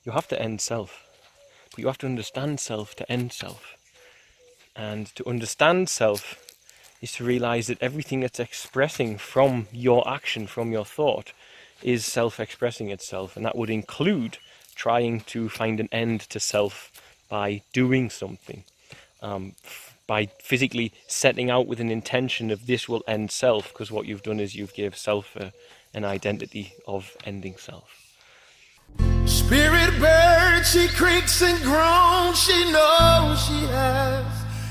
you have to end self. But you have to understand self to end self. And to understand self is to realize that everything that's expressing from your action, from your thought, is self-expressing itself. And that would include trying to find an end to self by doing something. By physically setting out with an intention of this will end self, because what you've done is you've gave self an identity of ending self. Spirit bird, she creaks and groans, she knows she has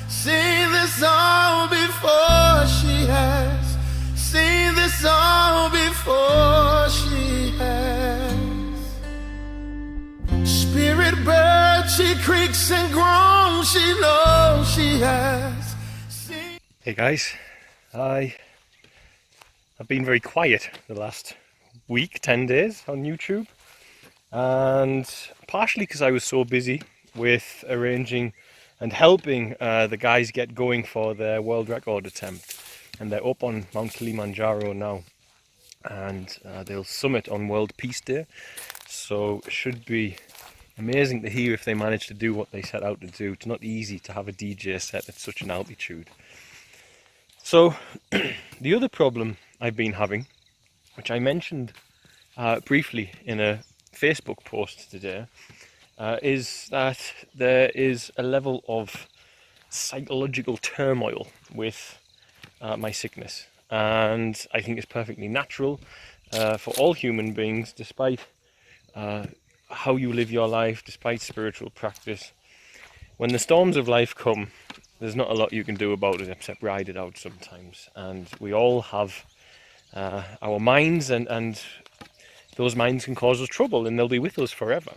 seen this all before, she has seen this all before, she has. Spirit bird, she creaks and groans, she knows she has seen. Hey guys, I've been very quiet the last week, 10 days on YouTube. And partially because I was so busy with arranging and helping the guys get going for their world record attempt, and they're up on Mount Kilimanjaro now, and they'll summit on World Peace Day, so it should be amazing to hear if they manage to do what they set out to do. It's not easy to have a DJ set at such an altitude. So the other problem I've been having, which I mentioned briefly in a Facebook post today, is that there is a level of psychological turmoil with my sickness, and I think it's perfectly natural for all human beings, despite how you live your life, despite spiritual practice. When the storms of life come, there's not a lot you can do about it except ride it out sometimes, and we all have our minds, and those minds can cause us trouble, and they'll be with us forever.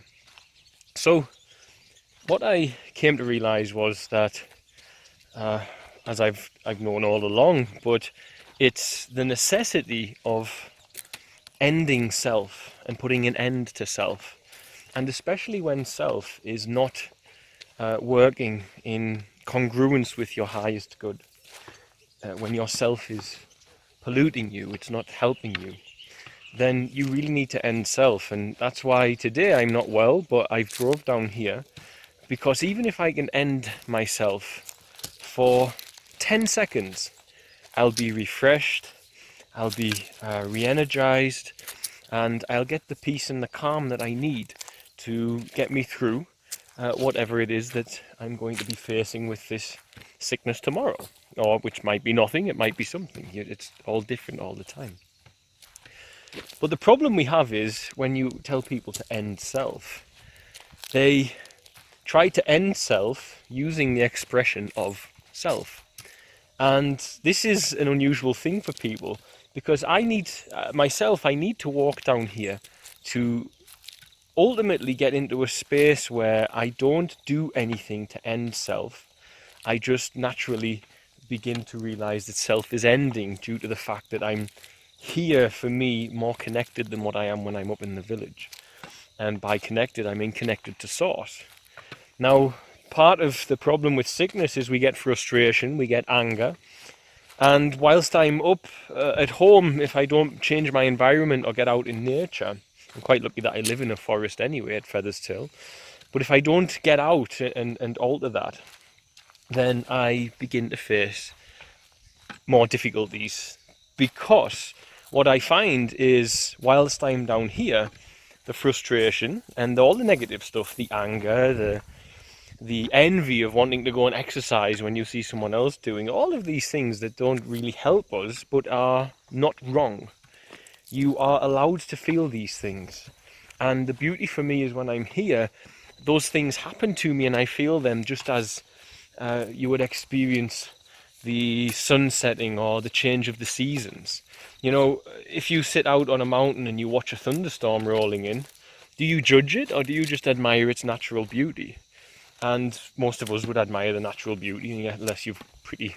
So what I came to realize was that, as I've known all along, but it's the necessity of ending self and putting an end to self, and especially when self is not working in congruence with your highest good. When your self is polluting you, it's not helping you, then you really need to end self. And that's why today I'm not well, but I've drove down here, because even if I can end myself for 10 seconds, I'll be refreshed, I'll be re-energized, and I'll get the peace and the calm that I need to get me through whatever it is that I'm going to be facing with this sickness tomorrow, or which might be nothing, it might be something. It's all different all the time. But the problem we have is when you tell people to end self, they try to end self using the expression of self. And this is an unusual thing for people, because I need, myself, I need to walk down here to ultimately get into a space where I don't do anything to end self. I just naturally begin to realize that self is ending due to the fact that I'm here, for me, more connected than what I am when I'm up in the village. And by connected, I mean connected to source. Now, part of the problem with sickness is we get frustration, we get anger. And whilst I'm up at home, if I don't change my environment or get out in nature, I'm quite lucky that I live in a forest anyway at Feathershill. But if I don't get out and alter that, then I begin to face more difficulties, because what I find is, whilst I'm down here, the frustration and all the negative stuff, the anger, the envy of wanting to go and exercise when you see someone else doing, all of these things that don't really help us but are not wrong. You are allowed to feel these things. And the beauty for me is when I'm here, those things happen to me and I feel them just as you would experience the sun setting or the change of the seasons. You know, if you sit out on a mountain and you watch a thunderstorm rolling in, do you judge it, or do you just admire its natural beauty? And most of us would admire the natural beauty, unless you're pretty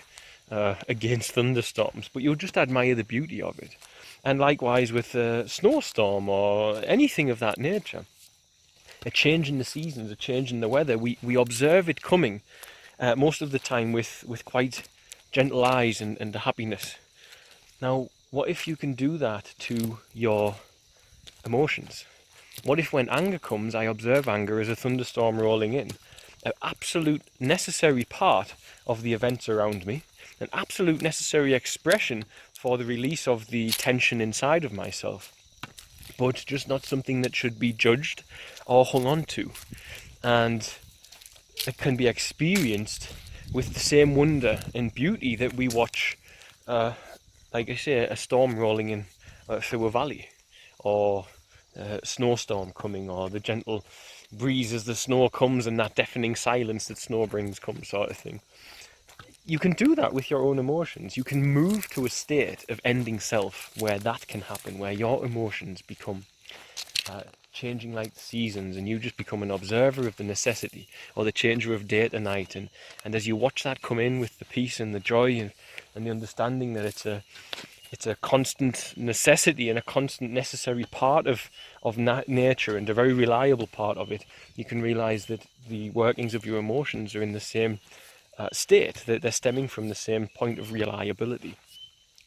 against thunderstorms, but you'll just admire the beauty of it. And likewise with a snowstorm or anything of that nature. A change in the seasons, a change in the weather, we observe it coming most of the time with quite gentle eyes and happiness. Now, what if you can do that to your emotions? What if when anger comes, I observe anger as a thunderstorm rolling in? An absolute necessary part of the events around me, an absolute necessary expression for the release of the tension inside of myself, but just not something that should be judged or hung on to. And it can be experienced with the same wonder and beauty that we watch, like I say, a storm rolling in through a valley, or a snowstorm coming, or the gentle breeze as the snow comes and that deafening silence that snow brings comes, sort of thing. You can do that with your own emotions. You can move to a state of ending self where that can happen, where your emotions become changing like the seasons, and you just become an observer of the necessity or the changer of day to night. And as you watch that come in with the peace and the joy and the understanding that it's a constant necessity and a constant necessary part of nature, and a very reliable part of it, you can realize that the workings of your emotions are in the same state, that they're stemming from the same point of reliability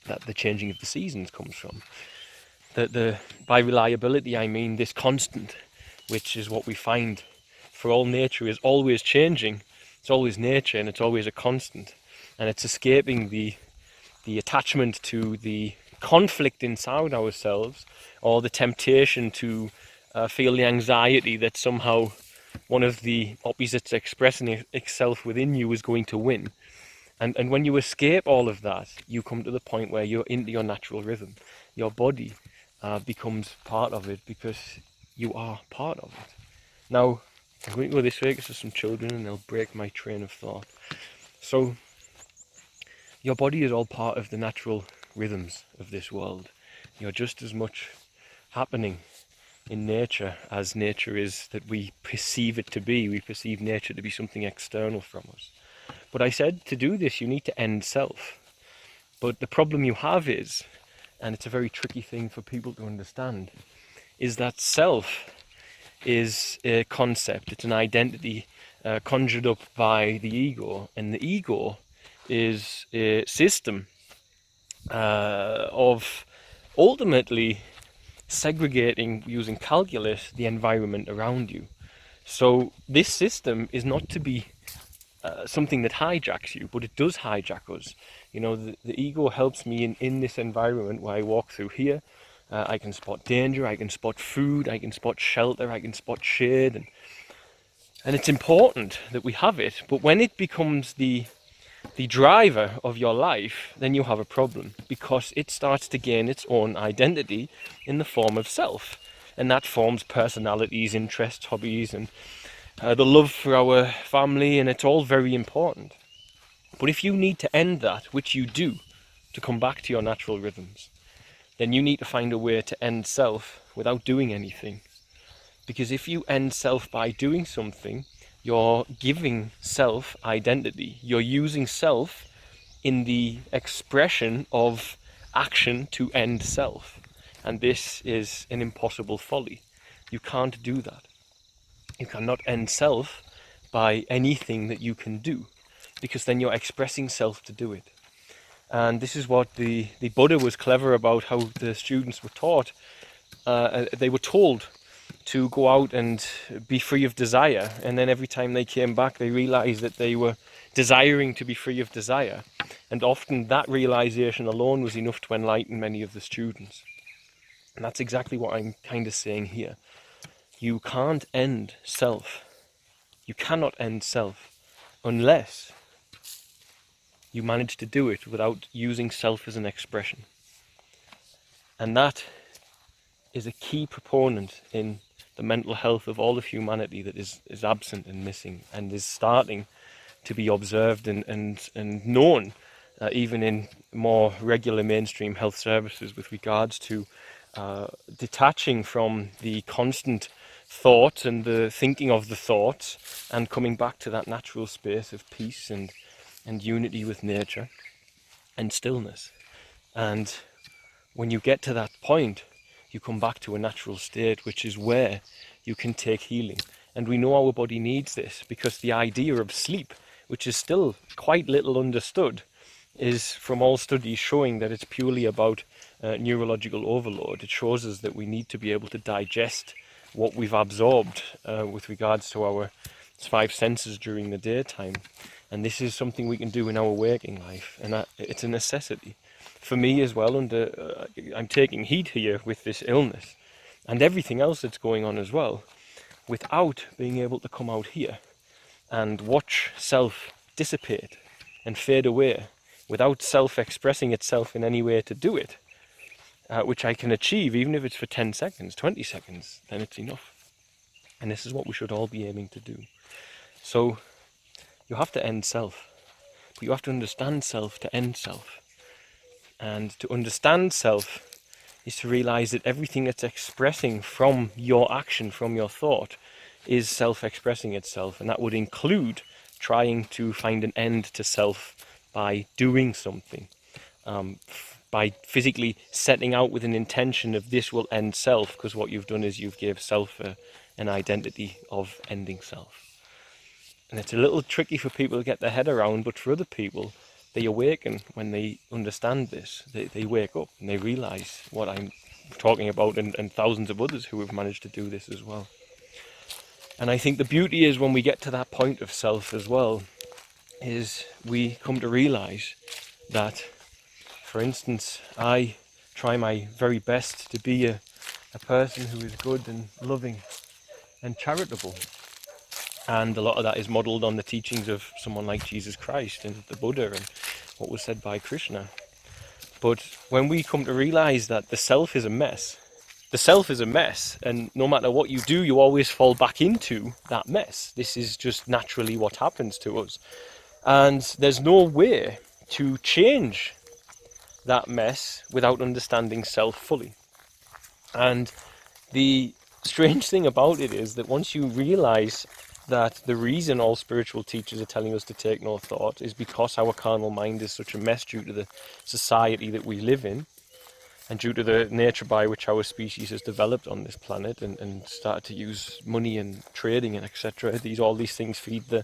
that the changing of the seasons comes from. By reliability, I mean this constant, which is what we find for all nature is always changing. It's always nature, and it's always a constant, and it's escaping the attachment to the conflict inside ourselves, or the temptation to feel the anxiety that somehow one of the opposites expressing itself within you is going to win. And when you escape all of that, you come to the point where you're into your natural rhythm. Your body becomes part of it because you are part of it. Now, I'm going to go this way because there's some children and they'll break my train of thought. So, your body is all part of the natural rhythms of this world. You're just as much happening in nature as nature is that we perceive it to be. We perceive nature to be something external from us. But I said to do this, you need to end self. But the problem you have is, and it's a very tricky thing for people to understand, is that self is a concept. It's an identity conjured up by the ego. And the ego is a system of ultimately segregating, using calculus, the environment around you. So this system is not to be something that hijacks you, but it does hijack us. You know, the ego helps me in this environment where I walk through here. I can spot danger, I can spot food, I can spot shelter, I can spot shade, and it's important that we have it. But when it becomes the driver of your life, then you have a problem, because it starts to gain its own identity in the form of self, and that forms personalities, interests, hobbies, and the love for our family, and it's all very important. But if you need to end that, which you do, to come back to your natural rhythms, then you need to find a way to end self without doing anything. Because if you end self by doing something, you're giving self identity. You're using self in the expression of action to end self. And this is an impossible folly. You can't do that. You cannot end self by anything that you can do, because then you're expressing self to do it. And this is what the Buddha was clever about, how the students were taught. They were told to go out and be free of desire, and then every time they came back they realized that they were desiring to be free of desire, and often that realization alone was enough to enlighten many of the students. And that's exactly what I'm kind of saying here. You can't end self. You cannot end self unless you manage to do it without using self as an expression. And that is a key proponent in the mental health of all of humanity that is absent and missing, and is starting to be observed and known, even in more regular mainstream health services, with regards to detaching from the constant thought and the thinking of the thoughts, and coming back to that natural space of peace and unity with nature and stillness. And when you get to that point, you come back to a natural state, which is where you can take healing. And we know our body needs this, because the idea of sleep, which is still quite little understood, is from all studies showing that it's purely about neurological overload. It shows us that we need to be able to digest what we've absorbed with regards to our 5 senses during the daytime. And this is something we can do in our working life, and it's a necessity for me as well. I'm taking heat here with this illness and everything else that's going on as well, without being able to come out here and watch self dissipate and fade away, without self expressing itself in any way to do it, which I can achieve even if it's for 10 seconds, 20 seconds, then it's enough. And this is what we should all be aiming to do. So you have to end self, but you have to understand self to end self. And to understand self is to realize that everything that's expressing from your action, from your thought, is self-expressing itself. And that would include trying to find an end to self by doing something, by physically setting out with an intention of this will end self, because what you've done is you've gave self an identity of ending self. And it's a little tricky for people to get their head around, but for other people, they awaken when they understand this. They wake up and they realize what I'm talking about, and thousands of others who have managed to do this as well. And I think the beauty is when we get to that point of self as well, is we come to realize that, for instance, I try my very best to be a person who is good and loving and charitable. And a lot of that is modelled on the teachings of someone like Jesus Christ and the Buddha and what was said by Krishna. But when we come to realise that the self is a mess, and no matter what you do, you always fall back into that mess. This is just naturally what happens to us. And there's no way to change that mess without understanding self fully. And the strange thing about it is that once you realise that the reason all spiritual teachers are telling us to take no thought is because our carnal mind is such a mess due to the society that we live in, and due to the nature by which our species has developed on this planet and started to use money and trading and etc. All these things feed the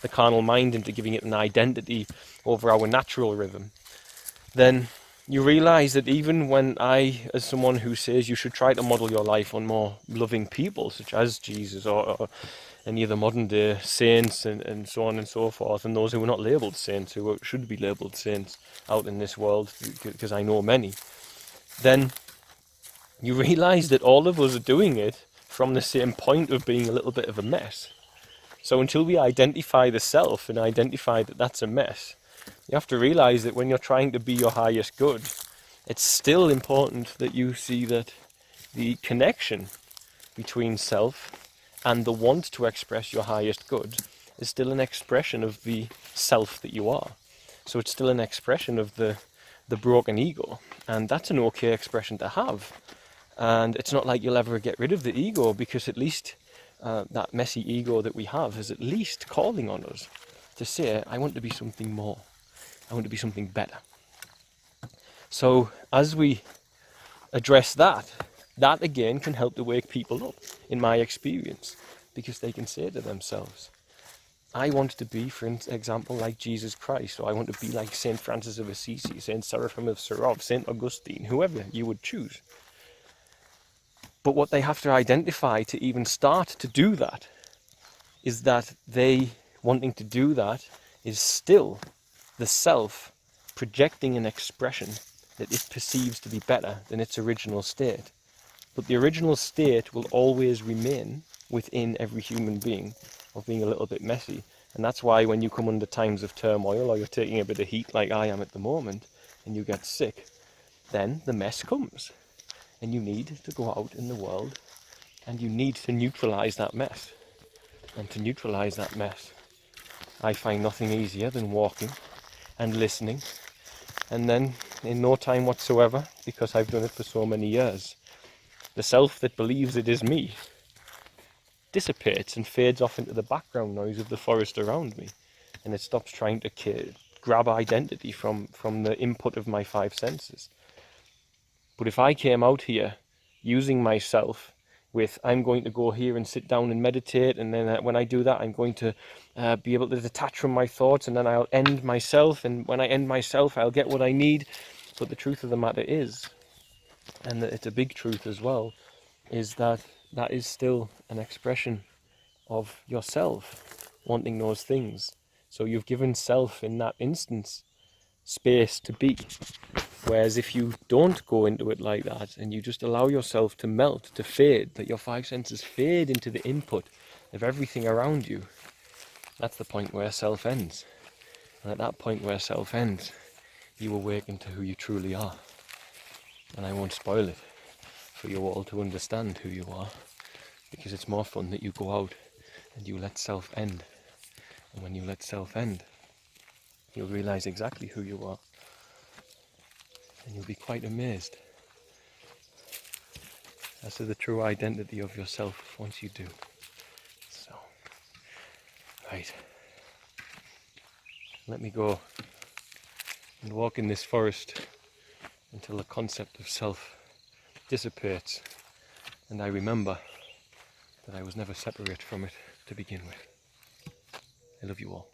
carnal mind into giving it an identity over our natural rhythm. Then you realise that even when I, as someone who says you should try to model your life on more loving people, such as Jesus or any of the modern day saints and so on and so forth, and those who are not labelled saints, who should be labelled saints out in this world, because I know many, then you realise that all of us are doing it from the same point of being a little bit of a mess. So until we identify the self and identify that that's a mess, you have to realise that when you're trying to be your highest good, it's still important that you see that the connection between self and the want to express your highest good is still an expression of the self that you are. So it's still an expression of the broken ego, and that's an okay expression to have. And it's not like you'll ever get rid of the ego, because at least that messy ego that we have is at least calling on us to say, I want to be something more. I want to be something better. So as we address that again can help to wake people up, in my experience, because they can say to themselves, I want to be, for example, like Jesus Christ, or I want to be like St. Francis of Assisi, St. Seraphim of Sarov, St. Augustine, whoever you would choose. But what they have to identify to even start to do that is that they wanting to do that is still the self projecting an expression that it perceives to be better than its original state. But the original state will always remain within every human being of being a little bit messy. And that's why when you come under times of turmoil, or you're taking a bit of heat like I am at the moment, and you get sick, then the mess comes. And you need to go out in the world and you need to neutralize that mess. And to neutralize that mess, I find nothing easier than walking and listening. And then in no time whatsoever, because I've done it for so many years, the self that believes it is me dissipates and fades off into the background noise of the forest around me, and it stops trying to grab identity from the input of my 5 senses. But if I came out here using myself with, I'm going to go here and sit down and meditate, and then when I do that I'm going to be able to detach from my thoughts, and then I'll end myself, and when I end myself I'll get what I need. But the truth of the matter is, and it's a big truth as well, is that that is still an expression of yourself wanting those things. So you've given self in that instance space to be. Whereas if you don't go into it like that and you just allow yourself to melt, to fade, that your five senses fade into the input of everything around you, that's the point where self ends. And at that point where self ends, you awaken to who you truly are. And I won't spoil it for you all to understand who you are, because it's more fun that you go out and you let self end. And when you let self end, you'll realize exactly who you are. And you'll be quite amazed as to the true identity of yourself once you do. So, right. Let me go and walk in this forest until the concept of self dissipates and I remember that I was never separate from it to begin with. I love you all.